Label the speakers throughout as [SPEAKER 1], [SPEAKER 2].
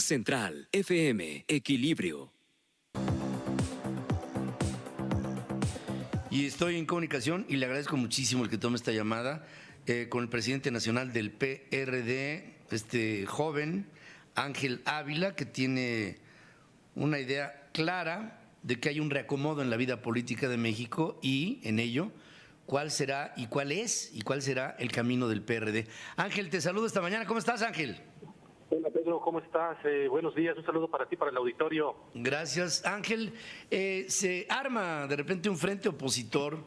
[SPEAKER 1] Central FM, Equilibrio.
[SPEAKER 2] Y estoy en comunicación y le agradezco muchísimo el que tome esta llamada con el presidente nacional del PRD, este joven Ángel Ávila, que tiene una idea clara de que hay un reacomodo en la vida política de México y en ello cuál será y cuál es y cuál será el camino del PRD. Ángel, te saludo esta mañana. ¿Cómo estás, Ángel?
[SPEAKER 3] Hola Pedro, ¿cómo estás? Buenos días, un saludo para ti, para el auditorio.
[SPEAKER 2] Gracias, Ángel. Se arma de repente un frente opositor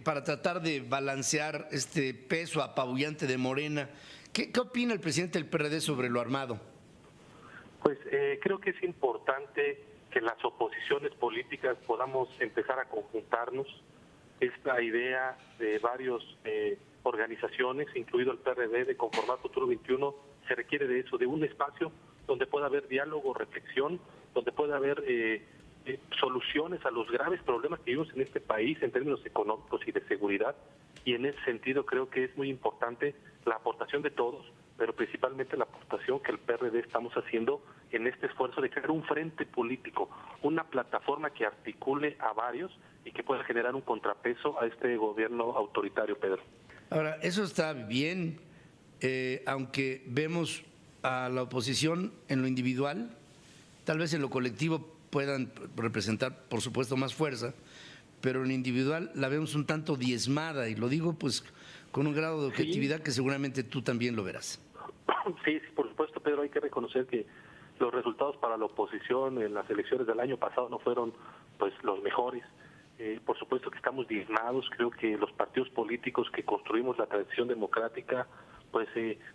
[SPEAKER 2] para tratar de balancear este peso apabullante de Morena. ¿Qué opina el presidente del PRD sobre lo armado?
[SPEAKER 3] Pues creo que es importante que las oposiciones políticas podamos empezar a conjuntarnos. Esta idea de varias organizaciones, incluido el PRD, de conformar Futuro 21, se requiere de eso, de un espacio donde pueda haber diálogo, reflexión, donde pueda haber soluciones a los graves problemas que vivimos en este país en términos económicos y de seguridad. Y en ese sentido creo que es muy importante la aportación de todos, pero principalmente la aportación que el PRD estamos haciendo en este esfuerzo de crear un frente político, una plataforma que articule a varios y que pueda generar un contrapeso a este gobierno autoritario, Pedro.
[SPEAKER 2] Ahora, eso está bien, aunque vemos a la oposición en lo individual, tal vez en lo colectivo puedan representar, por supuesto, más fuerza, pero en lo individual la vemos un tanto diezmada, y lo digo pues con un grado de objetividad que seguramente tú también lo verás.
[SPEAKER 3] Sí, por supuesto, Pedro, hay que reconocer que los resultados para la oposición en las elecciones del año pasado no fueron pues los mejores. Por supuesto que estamos diezmados. Creo que los partidos políticos que construimos la tradición democrática pues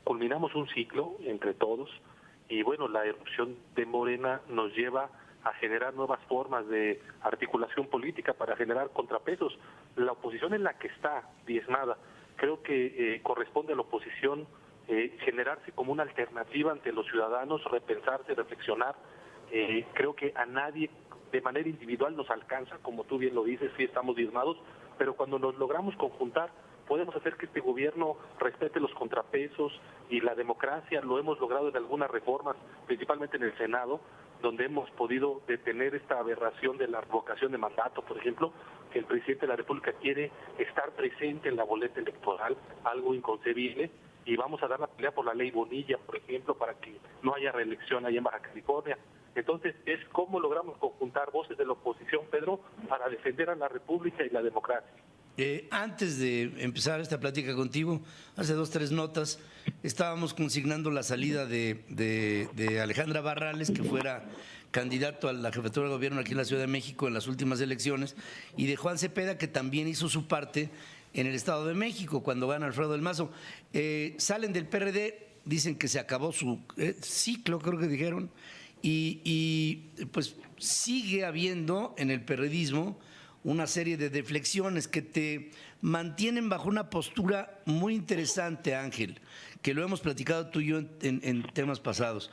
[SPEAKER 3] culminamos un ciclo entre todos, y bueno, la erupción de Morena nos lleva a generar nuevas formas de articulación política para generar contrapesos. La oposición en la que está diezmada, creo que corresponde a la oposición generarse como una alternativa ante los ciudadanos, repensarse, reflexionar. Creo que a nadie de manera individual nos alcanza, como tú bien lo dices, sí estamos diezmados, pero cuando nos logramos conjuntar podemos hacer que este gobierno respete los contrapesos y la democracia. Lo hemos logrado en algunas reformas, principalmente en el Senado, donde hemos podido detener esta aberración de la revocación de mandato, por ejemplo, que el presidente de la República quiere estar presente en la boleta electoral, algo inconcebible, y vamos a dar la pelea por la ley Bonilla, por ejemplo, para que no haya reelección allá en Baja California. Entonces, es cómo logramos conjuntar voces de la oposición, Pedro, para defender a la República y la democracia.
[SPEAKER 2] Antes de empezar esta plática contigo, hace 2 o 3 notas, estábamos consignando la salida de Alejandra Barrales, que fuera candidato a la jefatura de gobierno aquí en la Ciudad de México en las últimas elecciones, y de Juan Cepeda, que también hizo su parte en el Estado de México cuando gana Alfredo del Mazo. Salen del PRD, dicen que se acabó su ciclo, creo que dijeron, y pues sigue habiendo en el perredismo una serie de deflexiones que te mantienen bajo una postura muy interesante, Ángel, que lo hemos platicado tú y yo en temas pasados,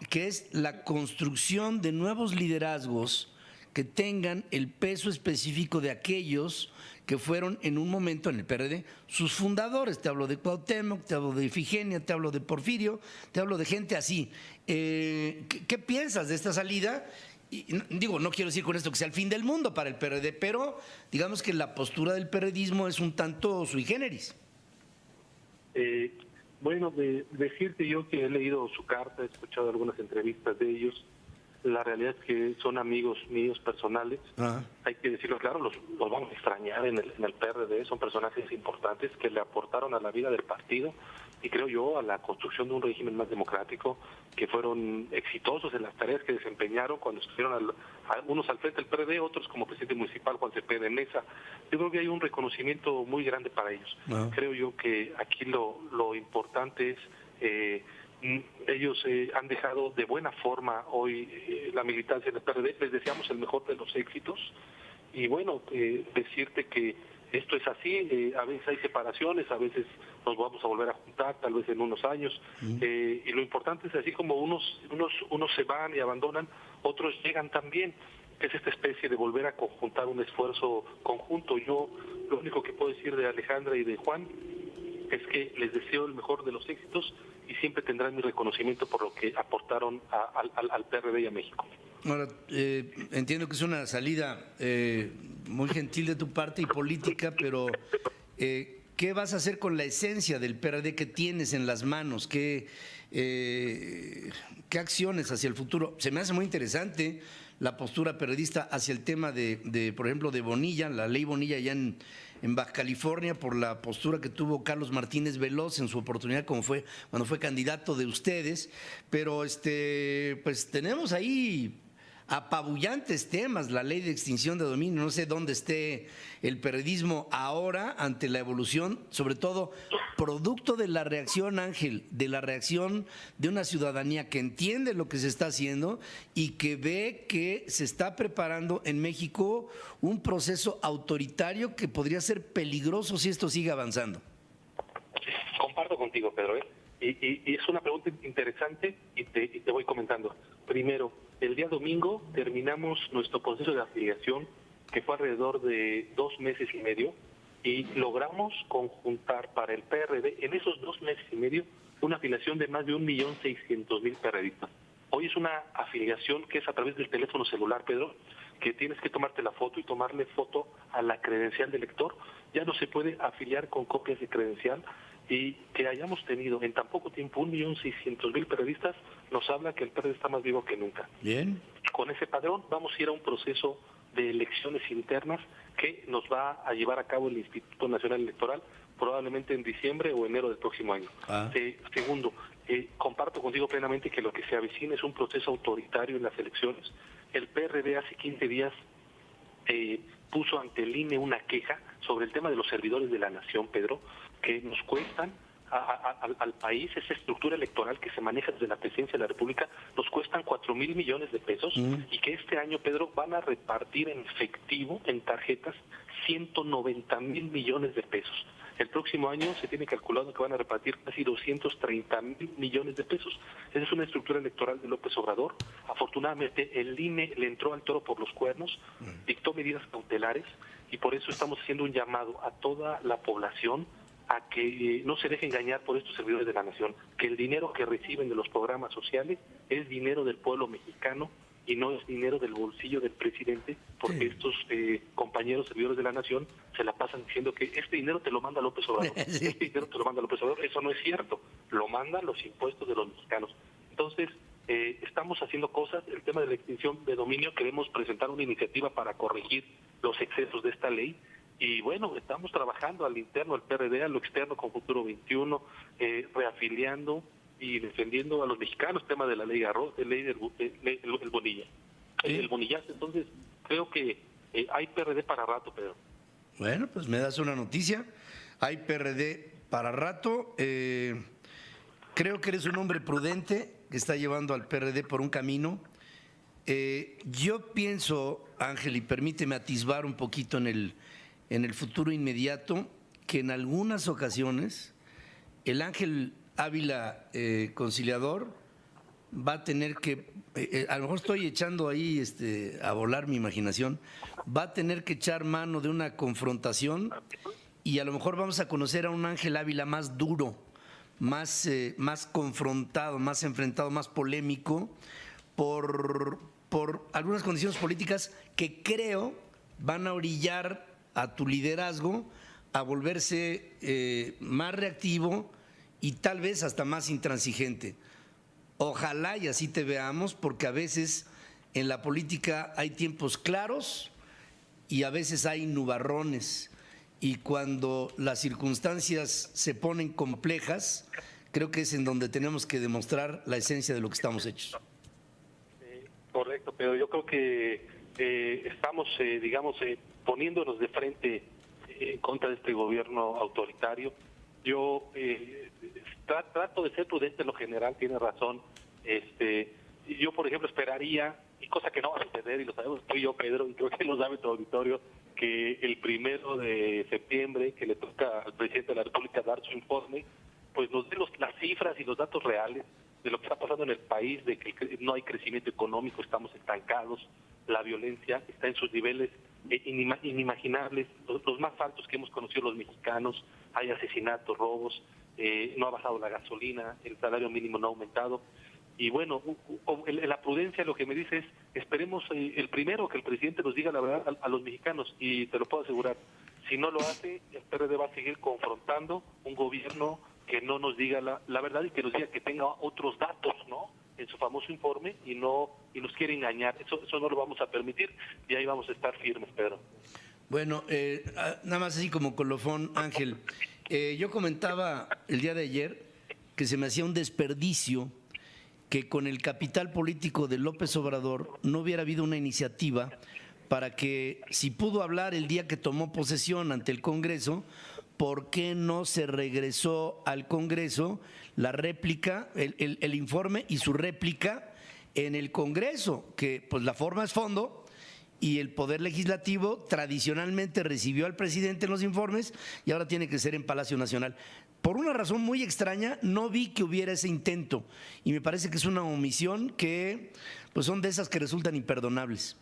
[SPEAKER 2] que es la construcción de nuevos liderazgos que tengan el peso específico de aquellos que fueron en un momento en el PRD sus fundadores. Te hablo de Cuauhtémoc, te hablo de Ifigenia, te hablo de Porfirio, te hablo de gente así. ¿Qué piensas de esta salida? Y, digo, no quiero decir con esto que sea el fin del mundo para el PRD, pero digamos que la postura del perredismo es un tanto sui generis.
[SPEAKER 3] Bueno, decirte yo que he leído su carta, he escuchado algunas entrevistas de ellos. La realidad es que son amigos míos personales. Hay que decirlo claro, los vamos a extrañar en el PRD. Son personajes importantes que le aportaron a la vida del partido y creo yo a la construcción de un régimen más democrático, que fueron exitosos en las tareas que desempeñaron cuando estuvieron unos al frente del PRD, otros como presidente municipal, Juan Cepeda Mesa. Yo creo que hay un reconocimiento muy grande para ellos. Creo yo que aquí lo importante es ellos han dejado de buena forma hoy la militancia del PRD. Les deseamos el mejor de los éxitos y bueno, decirte que esto es así. A veces hay separaciones, a veces nos vamos a volver a juntar, tal vez en unos años, y lo importante es así como unos se van y abandonan, otros llegan también, que es esta especie de volver a conjuntar un esfuerzo conjunto. Yo lo único que puedo decir de Alejandra y de Juan es que les deseo el mejor de los éxitos y siempre tendrán mi reconocimiento por lo que aportaron al PRD y a México.
[SPEAKER 2] Ahora, entiendo que es una salida muy gentil de tu parte y política, pero ¿qué vas a hacer con la esencia del PRD que tienes en las manos? ¿Qué acciones hacia el futuro? Se me hace muy interesante la postura periodista hacia el tema de, por ejemplo, de Bonilla, la ley Bonilla allá en Baja California, por la postura que tuvo Carlos Martínez Veloz en su oportunidad cuando fue candidato de ustedes, pero pues tenemos ahí apabullantes temas, la ley de extinción de dominio, no sé dónde esté el periodismo ahora ante la evolución, sobre todo producto de la reacción, Ángel, de la reacción de una ciudadanía que entiende lo que se está haciendo y que ve que se está preparando en México un proceso autoritario que podría ser peligroso si esto sigue avanzando.
[SPEAKER 3] Comparto contigo, Pedro, y es una pregunta interesante y te voy comentando. Primero, el día domingo terminamos nuestro proceso de afiliación, que fue alrededor de 2 meses y medio, y logramos conjuntar para el PRD en esos 2 meses y medio una afiliación de más de 1.600.000 PRDistas. Hoy es una afiliación que es a través del teléfono celular, Pedro, que tienes que tomarte la foto y tomarle foto a la credencial del lector. Ya no se puede afiliar con copias de credencial, y que hayamos tenido en tan poco tiempo 1.600.000 periodistas nos habla que el PRD está más vivo que nunca.
[SPEAKER 2] Bien.
[SPEAKER 3] Con ese padrón vamos a ir a un proceso de elecciones internas que nos va a llevar a cabo el Instituto Nacional Electoral probablemente en diciembre o enero del próximo año. Segundo, comparto contigo plenamente que lo que se avecina es un proceso autoritario en las elecciones. El PRD hace 15 días puso ante el INE una queja sobre el tema de los servidores de la nación, Pedro, que nos cuestan al país, esa estructura electoral que se maneja desde la presidencia de la República, nos cuestan 4,000 millones de pesos, y que este año, Pedro, van a repartir en efectivo, en tarjetas, 190,000 millones de pesos. El próximo año se tiene calculado que van a repartir casi 230,000 millones de pesos. Esa es una estructura electoral de López Obrador. Afortunadamente, el INE le entró al toro por los cuernos, dictó medidas cautelares, y por eso estamos haciendo un llamado a toda la población a que no se deje engañar por estos servidores de la nación, que el dinero que reciben de los programas sociales es dinero del pueblo mexicano y no es dinero del bolsillo del presidente, porque estos compañeros servidores de la nación se la pasan diciendo que este dinero te lo manda López Obrador, este dinero te lo manda López Obrador. Eso no es cierto, lo mandan los impuestos de los mexicanos. Entonces, estamos haciendo cosas. El tema de la extinción de dominio, queremos presentar una iniciativa para corregir los excesos de esta ley. Y bueno, estamos trabajando al interno del PRD, a lo externo con Futuro 21, reafiliando y defendiendo a los mexicanos, tema de la ley Garro, el Bonilla. El Bonillazo. Entonces, creo que hay PRD para rato, Pedro.
[SPEAKER 2] Bueno, pues me das una noticia. Hay PRD para rato. Creo que eres un hombre prudente que está llevando al PRD por un camino. Yo pienso, Ángel, y permíteme atisbar un poquito en el futuro inmediato, que en algunas ocasiones el Ángel Ávila conciliador va a tener que, a lo mejor estoy echando ahí a volar mi imaginación, va a tener que echar mano de una confrontación, y a lo mejor vamos a conocer a un Ángel Ávila más duro, más confrontado, más enfrentado, más polémico, por algunas condiciones políticas que creo van a orillar a tu liderazgo a volverse más reactivo y tal vez hasta más intransigente. Ojalá y así te veamos, porque a veces en la política hay tiempos claros y a veces hay nubarrones, y cuando las circunstancias se ponen complejas, creo que es en donde tenemos que demostrar la esencia de lo que estamos hechos.
[SPEAKER 3] Correcto, pero yo creo que estamos, poniéndonos de frente en contra de este gobierno autoritario. Yo trato de ser prudente en lo general, tiene razón. Yo, por ejemplo, esperaría, y cosa que no va a suceder, y lo sabemos tú y yo, Pedro, y creo que lo sabe tu auditorio, que el 1 de septiembre, que le toca al presidente de la República dar su informe, pues nos dé las cifras y los datos reales de lo que está pasando en el país, de que no hay crecimiento económico, estamos estancados, la violencia está en sus niveles inimaginables, los más altos que hemos conocido los mexicanos, hay asesinatos, robos, no ha bajado la gasolina, el salario mínimo no ha aumentado. Y bueno, la prudencia lo que me dice es, esperemos el primero que el presidente nos diga la verdad a los mexicanos, y te lo puedo asegurar, si no lo hace, el PRD va a seguir confrontando un gobierno que no nos diga la verdad y que nos diga que tenga otros datos, ¿no?, en su famoso informe, y nos quiere engañar. Eso no lo vamos a permitir, y ahí vamos a estar firmes, Pedro.
[SPEAKER 2] Bueno, nada más así como colofón, Ángel, yo comentaba el día de ayer que se me hacía un desperdicio que con el capital político de López Obrador no hubiera habido una iniciativa para que, si pudo hablar el día que tomó posesión ante el Congreso, ¿por qué no se regresó al Congreso la réplica, el informe y su réplica en el Congreso? Que pues la forma es fondo, y el Poder Legislativo tradicionalmente recibió al presidente en los informes y ahora tiene que ser en Palacio Nacional. Por una razón muy extraña, no vi que hubiera ese intento, y me parece que es una omisión que pues son de esas que resultan imperdonables.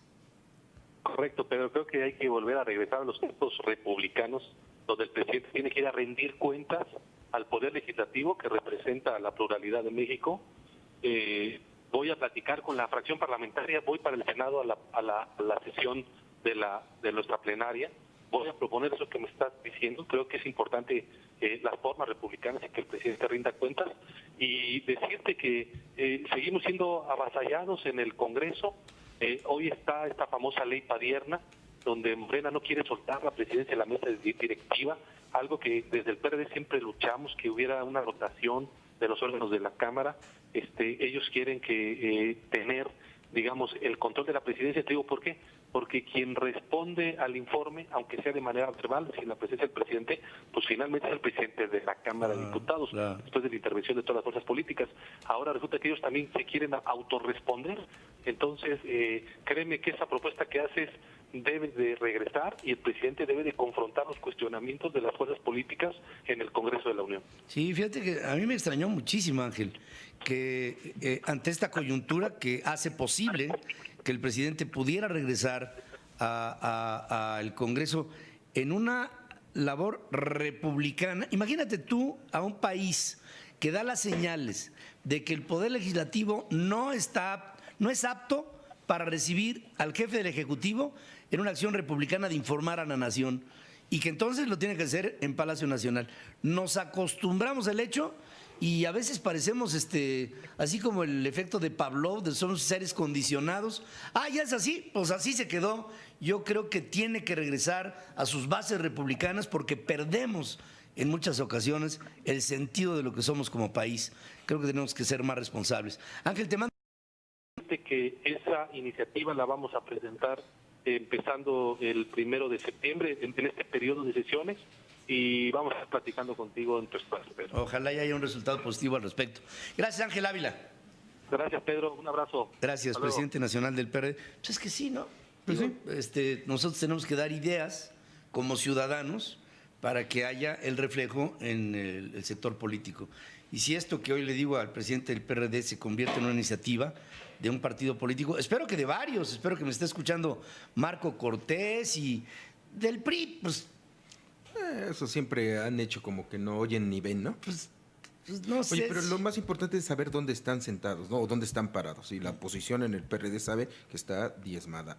[SPEAKER 3] Correcto, pero creo que hay que volver a regresar a los tiempos republicanos, donde el presidente tiene que ir a rendir cuentas al Poder Legislativo, que representa la pluralidad de México. Voy a platicar con la fracción parlamentaria, voy para el Senado a la sesión de nuestra plenaria, voy a proponer eso que me estás diciendo. Creo que es importante las formas republicanas y que el presidente rinda cuentas, y decirte que seguimos siendo avasallados en el Congreso. Hoy está esta famosa ley Padierna, donde Morena no quiere soltar la presidencia de la mesa directiva, algo que desde el PRD siempre luchamos, que hubiera una rotación de los órganos de la Cámara. Ellos quieren tener, digamos, el control de la presidencia. Te digo por qué, porque quien responde al informe, aunque sea de manera verbal, sin la presencia del presidente, pues finalmente es el presidente de la Cámara de Diputados, después de la intervención de todas las fuerzas políticas. Ahora resulta que ellos también se quieren autorresponder. Entonces, créeme que esa propuesta que haces debe de regresar, y el presidente debe de confrontar los cuestionamientos de las fuerzas políticas en el Congreso de la Unión.
[SPEAKER 2] Sí, fíjate que a mí me extrañó muchísimo, Ángel, que ante esta coyuntura que hace posible que el presidente pudiera regresar al Congreso en una labor republicana. Imagínate tú a un país que da las señales de que el Poder Legislativo no es apto para recibir al jefe del Ejecutivo en una acción republicana de informar a la nación, y que entonces lo tiene que hacer en Palacio Nacional. Nos acostumbramos al hecho y a veces parecemos así como el efecto de Pavlov, de somos seres condicionados. Ya es así, pues así se quedó. Yo creo que tiene que regresar a sus bases republicanas, porque perdemos en muchas ocasiones el sentido de lo que somos como país. Creo que tenemos que ser más responsables. Ángel, te mando
[SPEAKER 3] que esa iniciativa la vamos a presentar empezando el 1 de septiembre en este periodo de sesiones, y vamos a estar platicando contigo en tu espacio, Pedro.
[SPEAKER 2] Ojalá haya un resultado positivo al respecto. Gracias, Ángel Ávila.
[SPEAKER 3] Gracias, Pedro. Un abrazo.
[SPEAKER 2] Gracias, presidente nacional del PRD. Pues es que sí, ¿no?
[SPEAKER 4] Pues sí.
[SPEAKER 2] Nosotros tenemos que dar ideas como ciudadanos para que haya el reflejo en el sector político. Y si esto que hoy le digo al presidente del PRD se convierte en una iniciativa de un partido político, espero que de varios, espero que me esté escuchando Marco Cortés y del PRI, pues…
[SPEAKER 4] Eso siempre han hecho como que no oyen ni ven, ¿no?
[SPEAKER 2] Pues no sé.
[SPEAKER 4] Oye, pero lo más importante es saber dónde están sentados, ¿no? O dónde están parados. Y la oposición en el PRD sabe que está diezmada.